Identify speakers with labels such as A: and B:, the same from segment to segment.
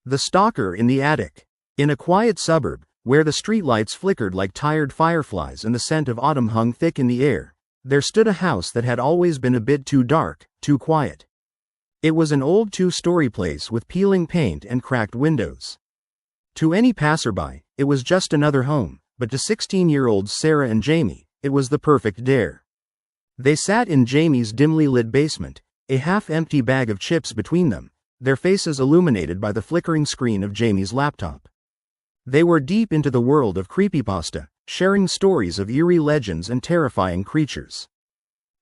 A: The Stalker in the Attic. In a quiet suburb, where the streetlights flickered like tired fireflies and the scent of autumn hung thick in the air, there stood a house that had always been a bit too dark, too quiet. It was an old two-story place with peeling paint and cracked windows. To any passerby, it was just another home, but to 16-year-olds Sarah and Jamie, it was the perfect dare. They sat in Jamie's dimly lit basement, a half-empty bag of chips between them, their faces illuminated by the flickering screen of Jamie's laptop. They were deep into the world of creepypasta, sharing stories of eerie legends and terrifying creatures.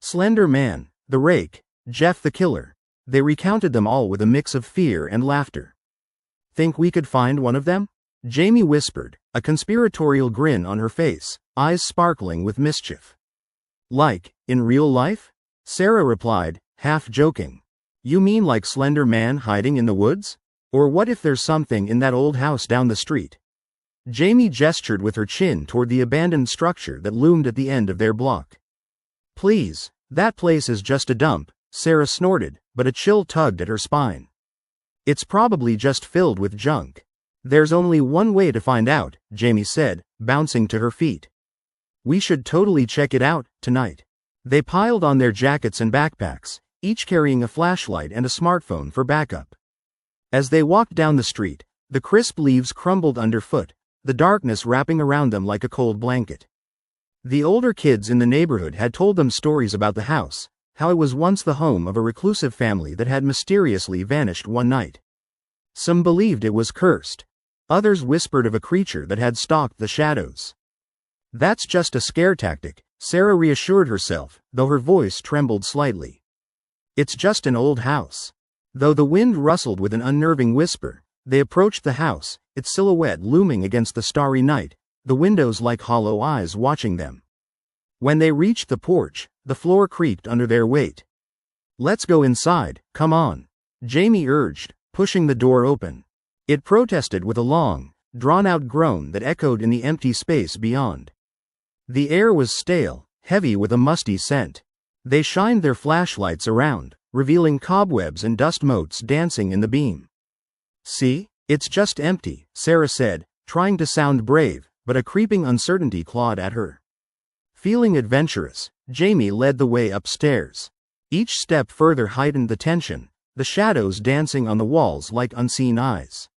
A: Slender Man, the Rake, Jeff the Killer, they recounted them all with a mix of fear and laughter. "Think we could find one of them?" Jamie whispered, a conspiratorial grin on her face, eyes sparkling with mischief. "Like, in real life?" Sarah replied, half joking. "You mean like Slender Man hiding in the woods? Or what if there's something in that old house down the street?" Jamie gestured with her chin toward the abandoned structure that loomed at the end of their block. "Please, that place is just a dump," Sarah snorted, but a chill tugged at her spine. "It's probably just filled with junk." "There's only one way to find out," Jamie said, bouncing to her feet. "We should totally check it out, tonight." They piled on their jackets and backpacks, each carrying a flashlight and a smartphone for backup. As they walked down the street, the crisp leaves crumbled underfoot, the darkness wrapping around them like a cold blanket. The older kids in the neighborhood had told them stories about the house, how it was once the home of a reclusive family that had mysteriously vanished one night. Some believed it was cursed. Others whispered of a creature that had stalked the shadows. "That's just a scare tactic," Sarah reassured herself, though her voice trembled slightly. "It's just an old house." Though the wind rustled with an unnerving whisper, they approached the house, its silhouette looming against the starry night, the windows like hollow eyes watching them. When they reached the porch, the floor creaked under their weight. "Let's go inside, come on," Jamie urged, pushing the door open. It protested with a long, drawn-out groan that echoed in the empty space beyond. The air was stale, heavy with a musty scent. They shined their flashlights around, revealing cobwebs and dust motes dancing in the beam. "See? It's just empty," Sarah said, trying to sound brave, but a creeping uncertainty clawed at her. Feeling adventurous, Jamie led the way upstairs. Each step further heightened the tension, the shadows dancing on the walls like unseen eyes.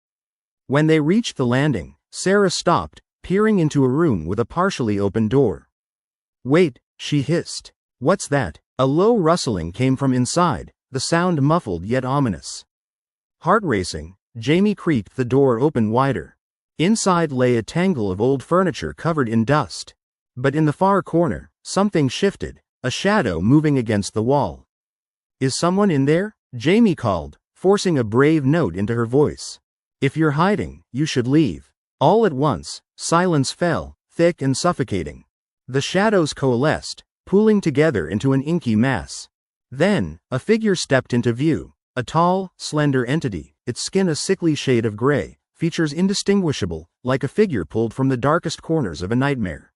A: When they reached the landing, Sarah stopped, peering into a room with a partially open door. "Wait," she hissed. "What's that?" A low rustling came from inside, the sound muffled yet ominous. Heart racing, Jamie creaked the door open wider. Inside lay a tangle of old furniture covered in dust. But in the far corner, something shifted, a shadow moving against the wall. "Is someone in there?" Jamie called, forcing a brave note into her voice. "If you're hiding, you should leave." All at once, silence fell, thick and suffocating. The shadows coalesced, pooling together into an inky mass. Then, a figure stepped into view, a tall, slender entity, its skin a sickly shade of gray, features indistinguishable, like a figure pulled from the darkest corners of a nightmare.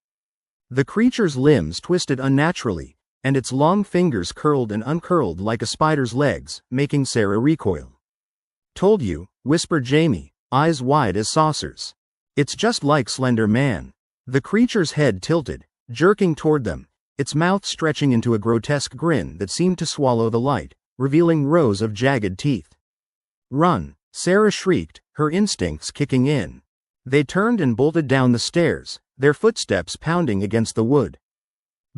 A: The creature's limbs twisted unnaturally, and its long fingers curled and uncurled like a spider's legs, making Sarah recoil. "Told you," whispered Jamie, eyes wide as saucers. "It's just like Slender Man." The creature's head tilted, jerking toward them, its mouth stretching into a grotesque grin that seemed to swallow the light, revealing rows of jagged teeth. "Run," Sarah shrieked, her instincts kicking in. They turned and bolted down the stairs, their footsteps pounding against the wood.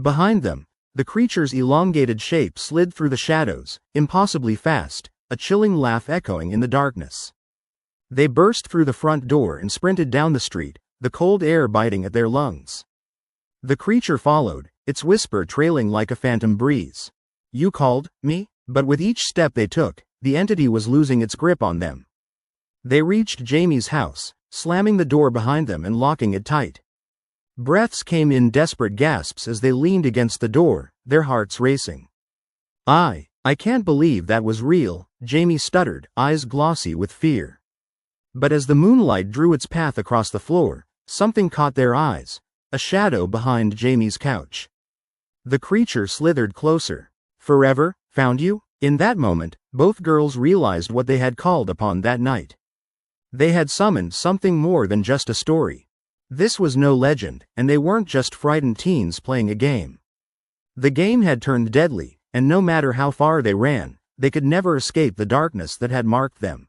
A: Behind them, the creature's elongated shape slid through the shadows, impossibly fast, a chilling laugh echoing in the darkness. They burst through the front door and sprinted down the street, the cold air biting at their lungs. The creature followed, its whisper trailing like a phantom breeze. "You called me?" But with each step they took, the entity was losing its grip on them. They reached Jamie's house, slamming the door behind them and locking it tight. Breaths came in desperate gasps as they leaned against the door, their hearts racing. I can't believe that was real," Jamie stuttered, eyes glossy with fear. But as the moonlight drew its path across the floor, something caught their eyes, a shadow behind Jamie's couch. The creature slithered closer. "Forever, found you?" In that moment, both girls realized what they had called upon that night. They had summoned something more than just a story. This was no legend, and they weren't just frightened teens playing a game. The game had turned deadly, and no matter how far they ran, they could never escape the darkness that had marked them.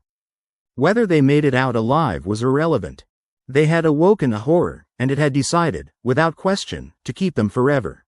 A: Whether they made it out alive was irrelevant. They had awoken a horror, and it had decided, without question, to keep them forever.